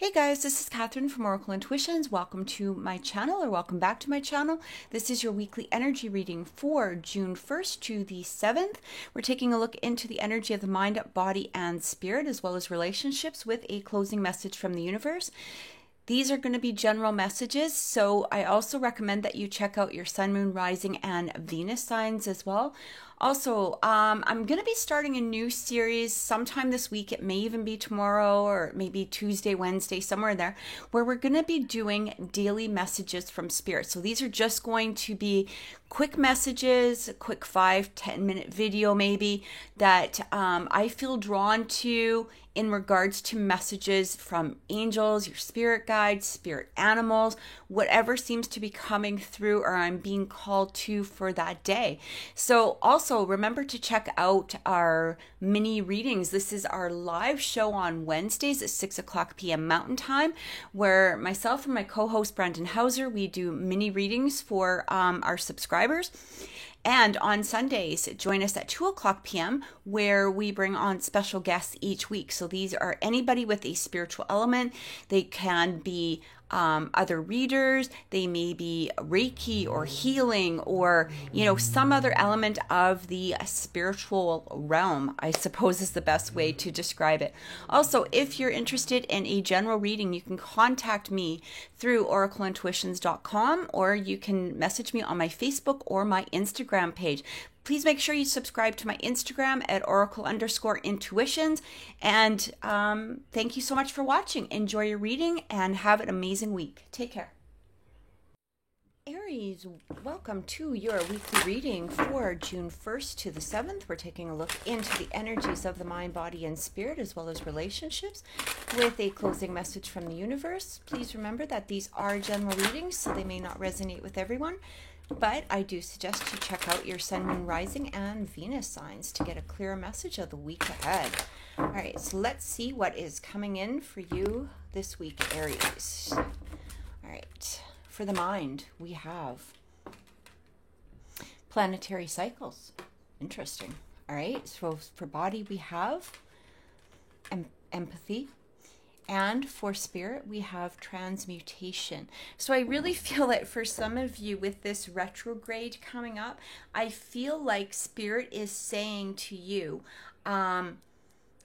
Hey guys, this is Catherine from Oracle Intuitions. Welcome to my channel, or welcome back to my channel. This is your weekly energy reading for June 1st to the 7th. We're taking a look into the energy of the mind, body, and spirit, as well as relationships, with a closing message from the universe. These are going to be general messages, so I also recommend that you check out your sun, moon, rising, and Venus signs as well. Also, I'm going to be starting a new series sometime this week. It may even be tomorrow or maybe Tuesday, Wednesday, somewhere there, where we're going to be doing daily messages from Spirit. So these are just going to be quick messages, a quick 5-10 minute video maybe that I feel drawn to in regards to messages from angels, your spirit guides, spirit animals, whatever seems to be coming through or I'm being called to for that day. So also remember to check out our mini readings. This is our live show on Wednesdays at 6:00 p.m. Mountain Time, where myself and my co-host Brandon Hauser, we do mini readings for our subscribers. And on Sundays, join us at 2:00 p.m., where we bring on special guests each week. So these are anybody with a spiritual element. They can be other readers, they may be Reiki or healing or, some other element of the spiritual realm, I suppose is the best way to describe it. Also, if you're interested in a general reading, you can contact me through oracleintuitions.com, or you can message me on my Facebook or my Instagram page. Please make sure you subscribe to my Instagram at oracle_intuitions. And thank you so much for watching. Enjoy your reading and have an amazing week. Take care. Aries, welcome to your weekly reading for June 1st to the 7th. We're taking a look into the energies of the mind, body, and spirit, as well as relationships, with a closing message from the universe. Please remember that these are general readings, so they may not resonate with everyone. But I do suggest you check out your sun, moon, rising, and Venus signs to get a clearer message of the week ahead. All right, so let's see what is coming in for you this week, Aries. All right, for the mind, we have planetary cycles. Interesting. All right, so for body, we have empathy. And for spirit, we have transmutation. So I really feel that for some of you, with this retrograde coming up, I feel like spirit is saying to you,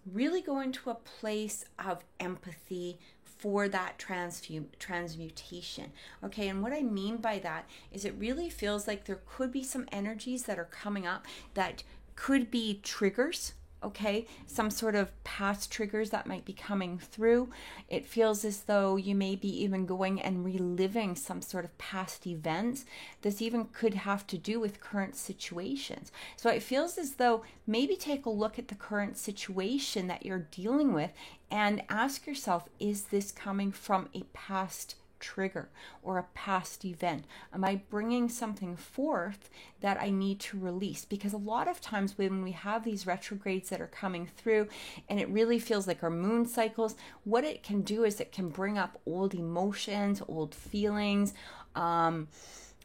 really go into a place of empathy for that transmutation. Okay, and what I mean by that is it really feels like there could be some energies that are coming up that could be triggers. Okay, some sort of past triggers that might be coming through. It feels as though you may be even going and reliving some sort of past events. This even could have to do with current situations. So it feels as though maybe take a look at the current situation that you're dealing with and ask yourself, is this coming from a past trigger or a past event? Am I bringing something forth that I need to release? Because a lot of times when we have these retrogrades that are coming through, and it really feels like our moon cycles, what it can do is it can bring up old emotions, old feelings,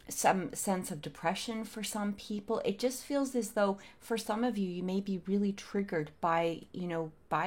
some sense of depression for some people. It just feels as though for some of you, you may be really triggered by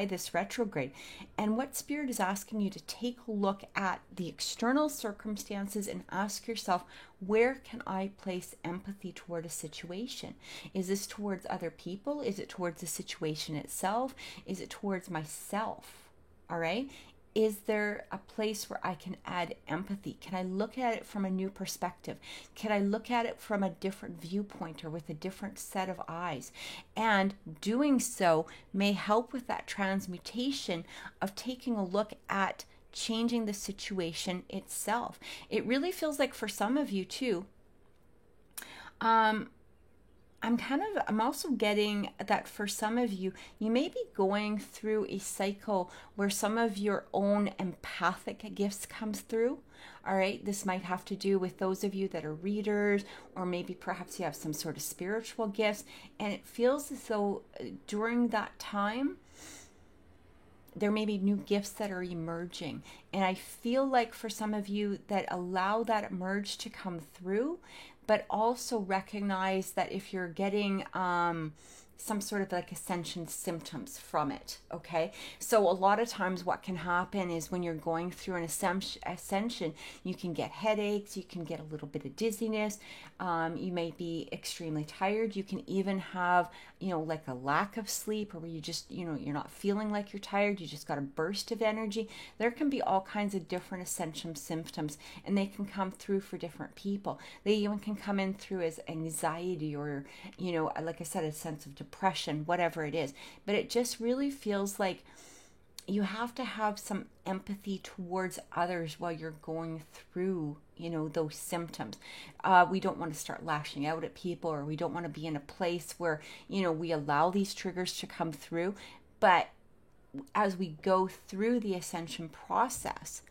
this retrograde. And what Spirit is asking you to take a look at the external circumstances and ask yourself, where can I place empathy toward a situation? Is this towards other people? Is it towards the situation itself? Is it towards myself? All right. Is there a place where I can add empathy? Can I look at it from a new perspective? Can I look at it from a different viewpoint or with a different set of eyes? And doing so may help with that transmutation of taking a look at changing the situation itself. It really feels like for some of you too, I'm also getting that for some of you, you may be going through a cycle where some of your own empathic gifts comes through. All right, this might have to do with those of you that are readers, or maybe perhaps you have some sort of spiritual gifts, and it feels as though during that time, there may be new gifts that are emerging. And I feel like for some of you that allow that emerge to come through, but also recognize that if you're getting some sort of like ascension symptoms from it. Okay, so a lot of times what can happen is when you're going through an ascension, you can get headaches, you can get a little bit of dizziness, you may be extremely tired, you can even have, you know, like a lack of sleep, or where you just, you know, you're not feeling like you're tired, you just got a burst of energy. There can be all kinds of different ascension symptoms, and they can come through for different people. They even can come in through as anxiety, or, you know, like I said, a sense of depression, whatever it is. But it just really feels like you have to have some empathy towards others while you're going through, you know, those symptoms. We don't want to start lashing out at people, or we don't want to be in a place where, you know, we allow these triggers to come through. But as we go through the ascension process,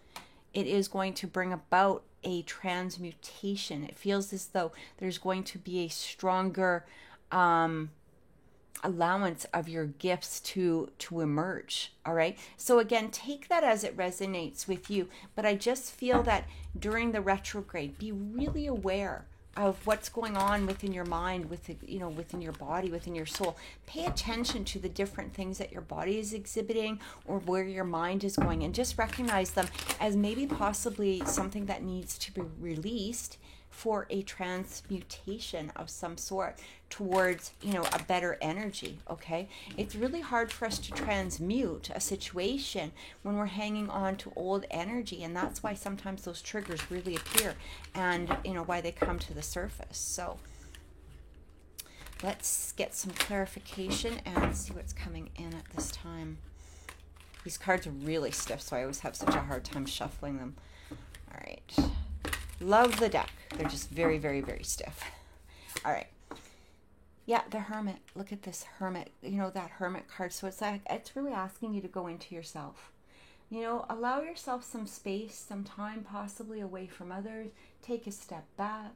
it is going to bring about a transmutation. It feels as though there's going to be a stronger allowance of your gifts to emerge. All right, so again, take that as it resonates with you, but I just feel that during the retrograde, be really aware of what's going on within your mind, within your body, within your soul. Pay attention to the different things that your body is exhibiting, or where your mind is going, and just recognize them as maybe possibly something that needs to be released for a transmutation of some sort towards, you know, a better energy. Okay, it's really hard for us to transmute a situation when we're hanging on to old energy, and that's why sometimes those triggers really appear, and, you know, why they come to the surface. So let's get some clarification and see what's coming in at this time. These cards are really stiff, so I always have such a hard time shuffling them. All right, love the deck. They're just very, very, very stiff. All right. Yeah, the Hermit. Look at this Hermit. You know, that Hermit card. So it's like, it's really asking you to go into yourself. You know, allow yourself some space, some time, possibly away from others. Take a step back.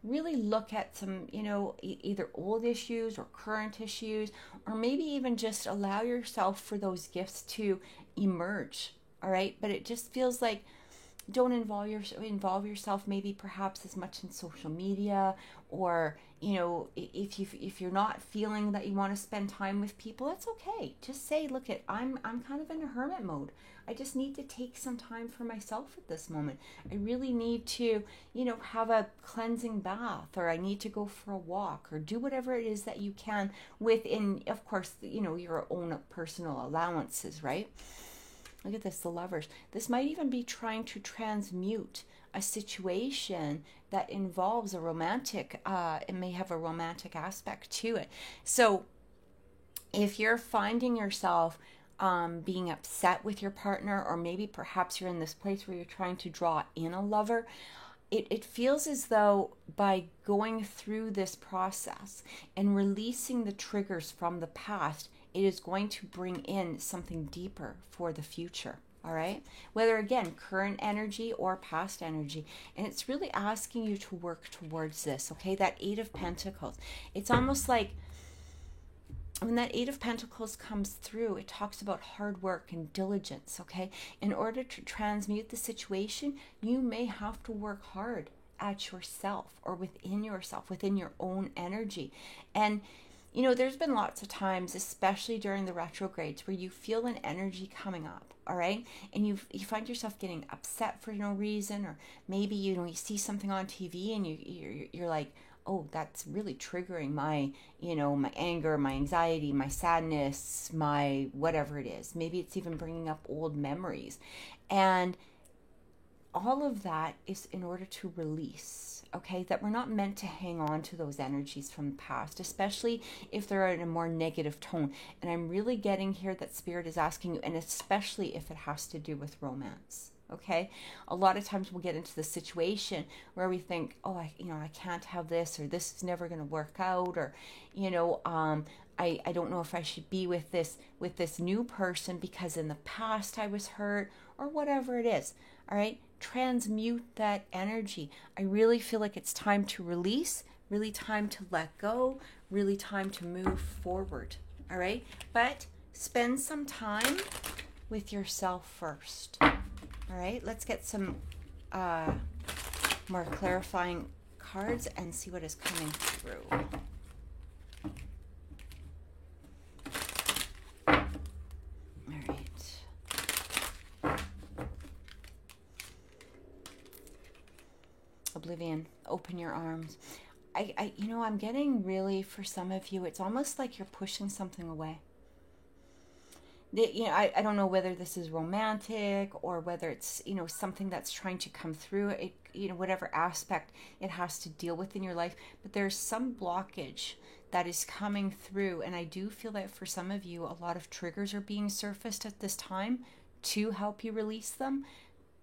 Really look at some, you know, either old issues or current issues, or maybe even just allow yourself for those gifts to emerge. All right. But it just feels like, don't involve yourself maybe perhaps as much in social media, or, you know, if you're not feeling that you want to spend time with people, that's okay. Just say, look, I'm kind of in a hermit mode. I just need to take some time for myself at this moment. I really need to, you know, have a cleansing bath, or I need to go for a walk, or do whatever it is that you can within, of course, you know, your own personal allowances, right? Look at this, the Lovers. This might even be trying to transmute a situation that involves a romantic, it may have a romantic aspect to it. So if you're finding yourself being upset with your partner, or maybe perhaps you're in this place where you're trying to draw in a lover, it feels as though by going through this process and releasing the triggers from the past, it is going to bring in something deeper for the future. All right, whether again current energy or past energy, and it's really asking you to work towards this. Okay, that Eight of Pentacles, it's almost like when that Eight of Pentacles comes through, it talks about hard work and diligence. Okay, in order to transmute the situation, you may have to work hard at yourself, or within yourself, within your own energy. And you know, there's been lots of times, especially during the retrogrades, where you feel an energy coming up, all right? And you find yourself getting upset for no reason, or maybe, you know, you see something on TV and you're like, oh, that's really triggering my, you know, my anger, my anxiety, my sadness, my whatever it is. Maybe it's even bringing up old memories. And all of that is in order to release, okay? That we're not meant to hang on to those energies from the past, especially if they're in a more negative tone. And I'm really getting here that Spirit is asking you, and especially if it has to do with romance, okay? A lot of times we'll get into the situation where we think, oh, I can't have this, or this is never going to work out, or, you know, I don't know if I should be with this new person because in the past I was hurt, or whatever it is. All right, transmute that energy. I really feel like it's time to release, really time to let go, really time to move forward. All right, but spend some time with yourself first. All right, let's get some more clarifying cards and see what is coming through. saying, open your arms. I'm getting really, for some of you, it's almost like you're pushing something away. I don't know whether this is romantic or whether it's, something that's trying to come through it, whatever aspect it has to deal with in your life. But there's some blockage that is coming through. And I do feel that for some of you, a lot of triggers are being surfaced at this time to help you release them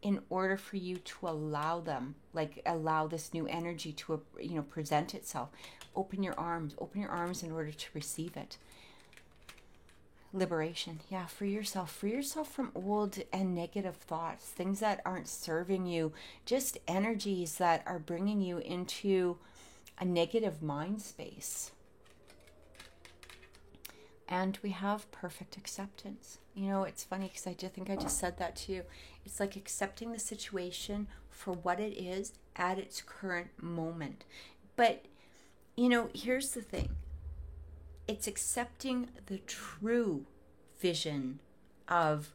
in order for you to allow them, like allow this new energy to, present itself. Open your arms in order to receive it. Liberation. Yeah, free yourself from old and negative thoughts, things that aren't serving you, just energies that are bringing you into a negative mind space. And we have perfect acceptance. It's funny because I think I just said that to you. It's like accepting the situation for what it is at its current moment. But, here's the thing. It's accepting the true vision of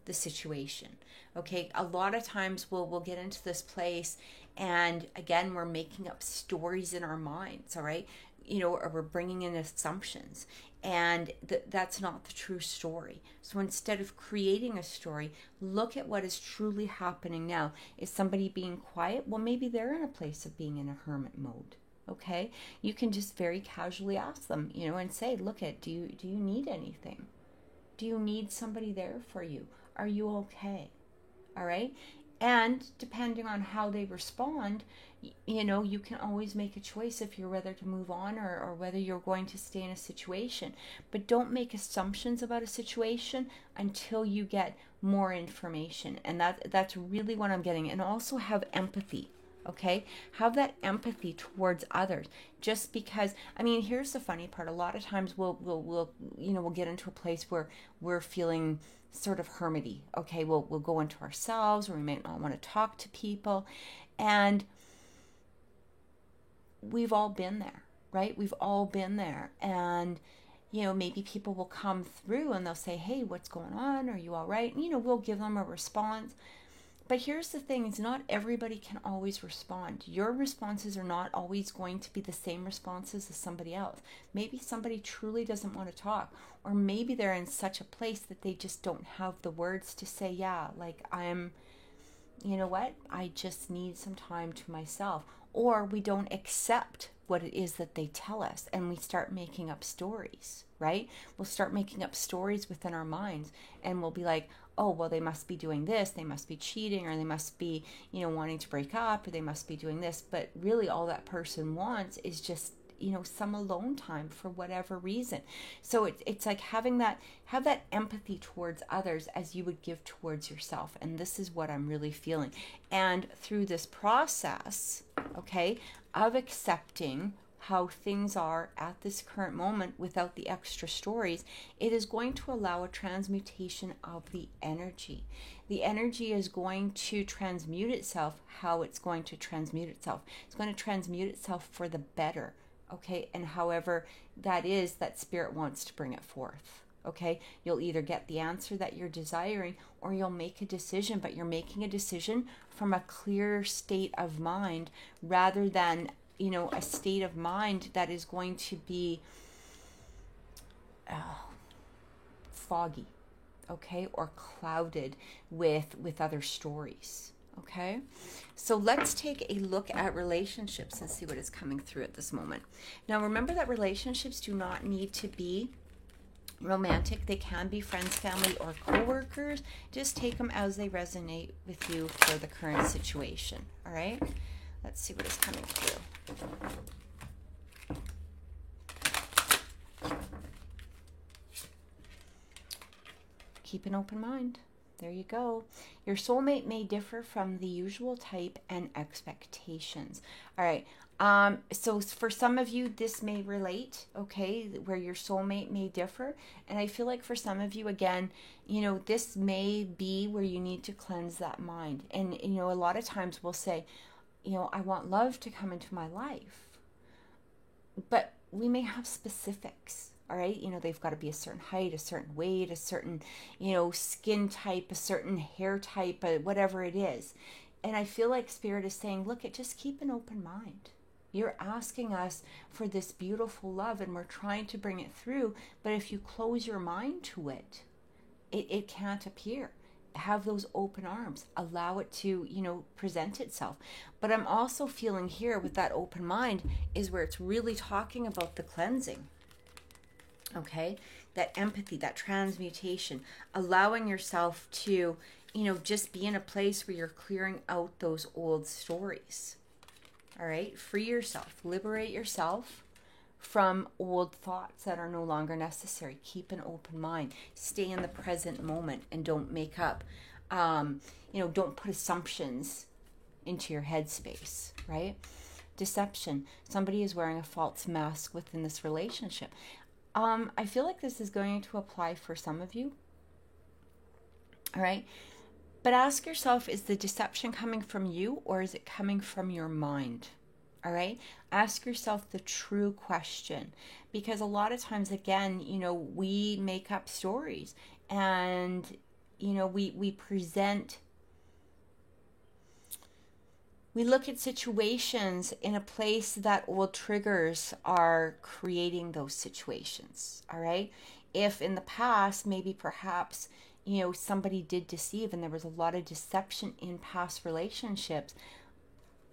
the situation. Okay, a lot of times we'll get into this place, and again, we're making up stories in our minds, all right? Or we're bringing in assumptions, and that's not the true story. So instead of creating a story, look at what is truly happening now. Is somebody being quiet? Well, maybe they're in a place of being in a hermit mode. Okay, you can just very casually ask them, and say, look, do you need anything? Do you need somebody there for you? Are you okay? All right. And depending on how they respond, you can always make a choice if you're whether to move on or whether you're going to stay in a situation. But don't make assumptions about a situation until you get more information. And that's really what I'm getting. And also have empathy. Okay, have that empathy towards others. Just because, here's the funny part. A lot of times we'll get into a place where we're feeling sort of hermity. Okay, we'll go into ourselves, or we might not want to talk to people, and we've all been there, right? We've all been there, and maybe people will come through and they'll say, "Hey, what's going on? Are you all right?" And, we'll give them a response. But here's the thing, is not everybody can always respond. Your responses are not always going to be the same responses as somebody else. Maybe somebody truly doesn't want to talk, or maybe they're in such a place that they just don't have the words to say, yeah, like I just need some time to myself. Or we don't accept what it is that they tell us, and we start making up stories, right? We'll start making up stories within our minds, and we'll be like, oh, well, they must be doing this, they must be cheating, or they must be, wanting to break up, or they must be doing this. But really all that person wants is just, some alone time for whatever reason. So it's like have that empathy towards others as you would give towards yourself. And this is what I'm really feeling. And through this process, okay, of accepting how things are at this current moment without the extra stories, it is going to allow a transmutation of the energy. The energy is going to transmute itself how it's going to transmute itself. It's going to transmute itself for the better, okay? And however that is, that spirit wants to bring it forth, okay? You'll either get the answer that you're desiring, or you'll make a decision, but you're making a decision from a clear state of mind rather than a state of mind that is going to be foggy, okay, or clouded with other stories, okay? So let's take a look at relationships and see what is coming through at this moment. Now, remember that relationships do not need to be romantic. They can be friends, family, or co-workers. Just take them as they resonate with you for the current situation, all right? Let's see what is coming through. Keep an open mind. There you go. Your soulmate may differ from the usual type and expectations. All right. So for some of you, this may relate, okay, where your soulmate may differ. And I feel like for some of you, again, this may be where you need to cleanse that mind. And, a lot of times we'll say, I want love to come into my life. But we may have specifics, all right? They've got to be a certain height, a certain weight, a certain, skin type, a certain hair type, whatever it is. And I feel like Spirit is saying, look, just keep an open mind. You're asking us for this beautiful love and we're trying to bring it through. But if you close your mind to it, it can't appear. Have those open arms. Allow it to, present itself. But I'm also feeling here with that open mind is where it's really talking about the cleansing. Okay? That empathy, that transmutation, allowing yourself to, just be in a place where you're clearing out those old stories. All right? Free yourself. Liberate yourself from old thoughts that are no longer necessary. Keep an open mind. Stay in the present moment and don't make up, don't put assumptions into your headspace, right? Deception. Somebody is wearing a false mask within this relationship. I feel like this is going to apply for some of you. All right. But ask yourself, is the deception coming from you or is it coming from your mind? All right. Ask yourself the true question, because a lot of times, again, we make up stories and, we present, we look at situations in a place that old triggers are creating those situations. All right. If in the past, maybe perhaps, somebody did deceive and there was a lot of deception in past relationships,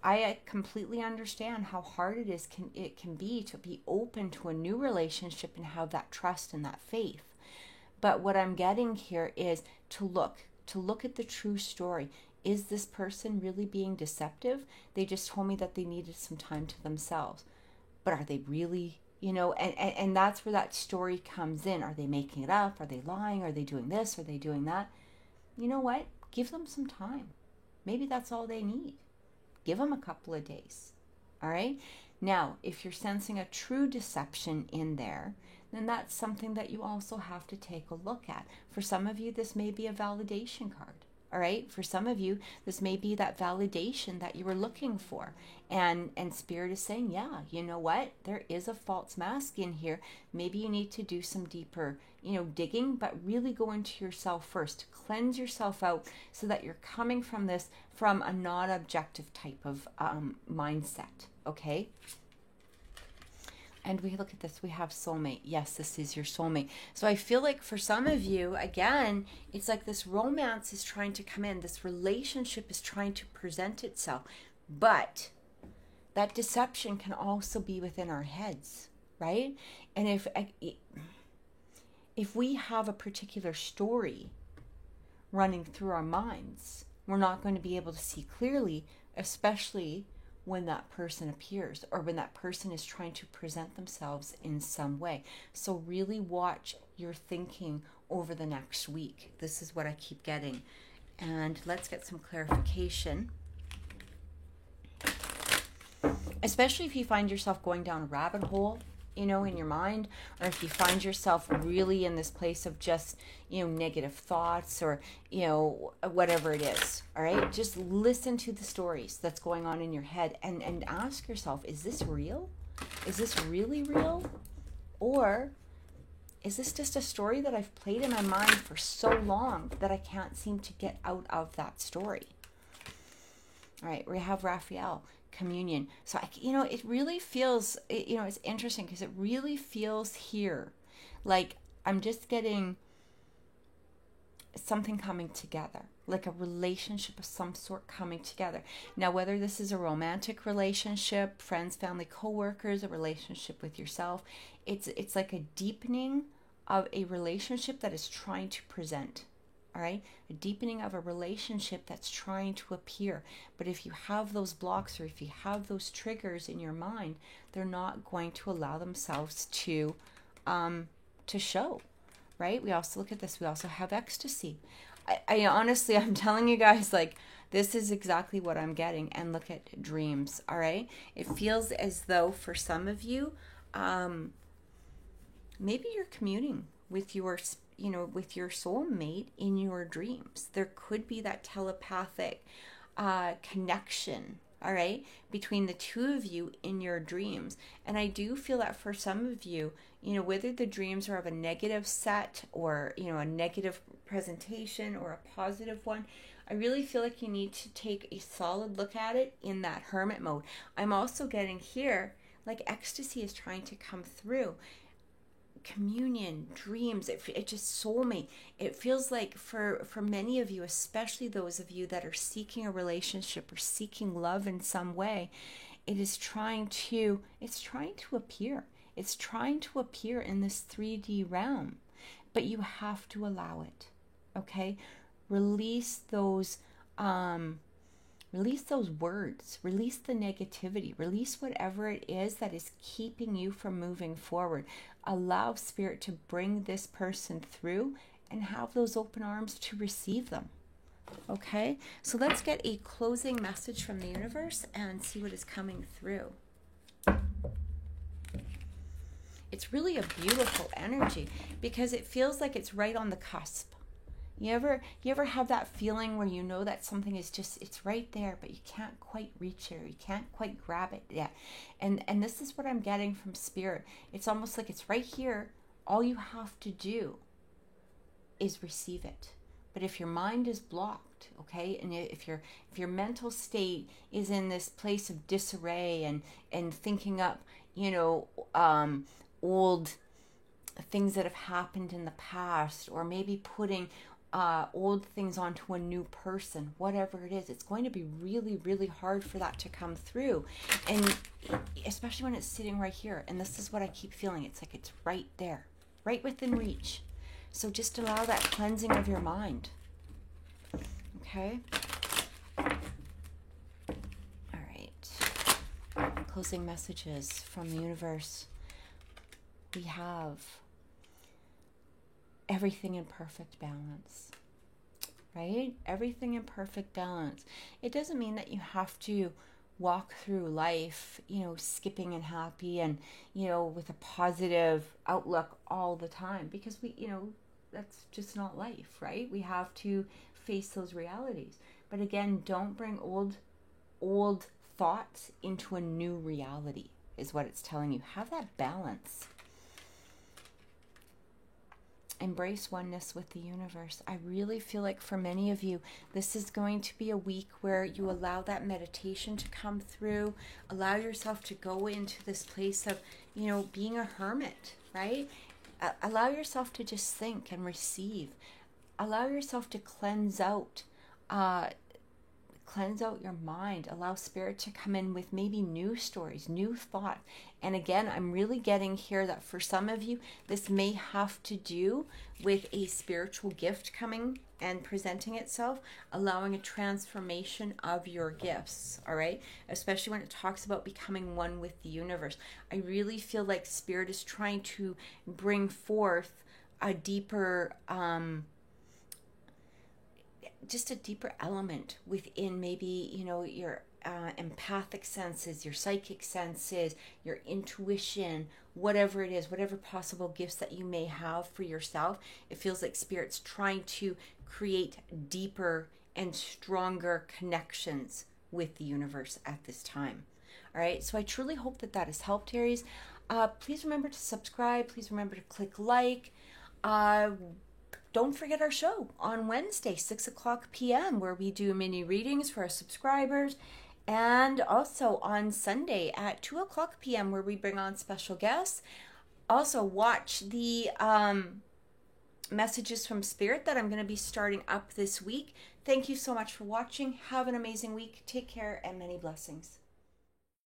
I completely understand how hard it can be to be open to a new relationship and have that trust and that faith. But what I'm getting here is to look at the true story. Is this person really being deceptive? They just told me that they needed some time to themselves. But are they really, and that's where that story comes in. Are they making it up? Are they lying? Are they doing this? Are they doing that? You know what? Give them some time. Maybe that's all they need. Give them a couple of days. All right. Now, if you're sensing a true deception in there, then that's something that you also have to take a look at. For some of you, this may be a validation card. All right. For some of you, this may be that validation that you were looking for. And Spirit is saying, yeah, you know what? There is a false mask in here. Maybe you need to do some deeper, digging, but really go into yourself first. Cleanse yourself out so that you're coming from this from a non-objective type of mindset. Okay. And we look at this, we have soulmate. Yes, this is your soulmate. So I feel like for some of you, again, it's like this romance is trying to come in. This relationship is trying to present itself. But that deception can also be within our heads, right? And if we have a particular story running through our minds, we're not going to be able to see clearly, especially when that person appears or when that person is trying to present themselves in some way. So really watch your thinking over the next week. This is what I keep getting. And let's get some clarification. Especially if you find yourself going down a rabbit hole, in your mind, or if you find yourself really in this place of just, negative thoughts or, whatever it is. All right. Just listen to the stories that's going on in your head and ask yourself, is this real? Is this really real? Or is this just a story that I've played in my mind for so long that I can't seem to get out of that story? All right. We have Raphael. Communion. So, it really feels, it's interesting because it really feels here like I'm just getting something coming together, like a relationship of some sort coming together. Now, whether this is a romantic relationship, friends, family, co-workers, a relationship with yourself, it's like a deepening of a relationship that is trying to present. All right, a deepening of a relationship that's trying to appear. But if you have those blocks or if you have those triggers in your mind, they're not going to allow themselves to show. Right? We also look at this. We also have ecstasy. I honestly, I'm telling you guys, like, this is exactly what I'm getting. And look at dreams. All right, it feels as though for some of you, maybe you're communing with your with your soulmate in your dreams. There could be that telepathic connection, all right, between the two of you in your dreams. And I do feel that for some of you, whether the dreams are of a negative set or, a negative presentation or a positive one, I really feel like you need to take a solid look at it in that hermit mode. I'm also getting here, like ecstasy is trying to come through. Communion, dreams, it just soulmate. It feels like for many of you, especially those of you that are seeking a relationship or seeking love in some way, it's trying to appear. It's trying to appear in this 3D realm, but you have to allow it. Okay? Release those words, release the negativity, release whatever it is that is keeping you from moving forward. Allow Spirit to bring this person through and have those open arms to receive them. Okay, so let's get a closing message from the universe and see what is coming through. It's really a beautiful energy because it feels like it's right on the cusp. You ever have that feeling where you know that something is just, it's right there, but you can't quite reach it, or you can't quite grab it yet. And this is what I'm getting from Spirit. It's almost like it's right here. All you have to do is receive it. But if your mind is blocked, okay, and if your mental state is in this place of disarray and thinking up, old things that have happened in the past, or maybe putting old things onto a new person, whatever it is, it's going to be really, really hard for that to come through. And especially when it's sitting right here. And this is what I keep feeling. It's like it's right there, right within reach. So just allow that cleansing of your mind. Okay? All right. Closing messages from the universe. We have everything in perfect balance, right? Everything in perfect balance. It doesn't mean that you have to walk through life, skipping and happy and, with a positive outlook all the time, because that's just not life, right? We have to face those realities. But again, don't bring old thoughts into a new reality, is what it's telling you. Have that balance. Embrace oneness with the universe. I really feel like for many of you, this is going to be a week where you allow that meditation to come through. Allow yourself to go into this place of, being a hermit, right? Allow yourself to just think and receive. Allow yourself to cleanse out your mind. Allow Spirit to come in with maybe new stories, new thought. And again, I'm really getting here that for some of you, this may have to do with a spiritual gift coming and presenting itself, allowing a transformation of your gifts, all right? Especially when it talks about becoming one with the universe. I really feel like Spirit is trying to bring forth a deeper just a deeper element within maybe, your empathic senses, your psychic senses, your intuition, whatever it is, whatever possible gifts that you may have for yourself. It feels like Spirit's trying to create deeper and stronger connections with the universe at this time. All right, so I truly hope that has helped, Aries. Please remember to subscribe. Please remember to click like. Don't forget our show on Wednesday, 6 o'clock p.m., where we do mini readings for our subscribers. And also on Sunday at 2 o'clock p.m., where we bring on special guests. Also, watch the messages from Spirit that I'm going to be starting up this week. Thank you so much for watching. Have an amazing week. Take care and many blessings.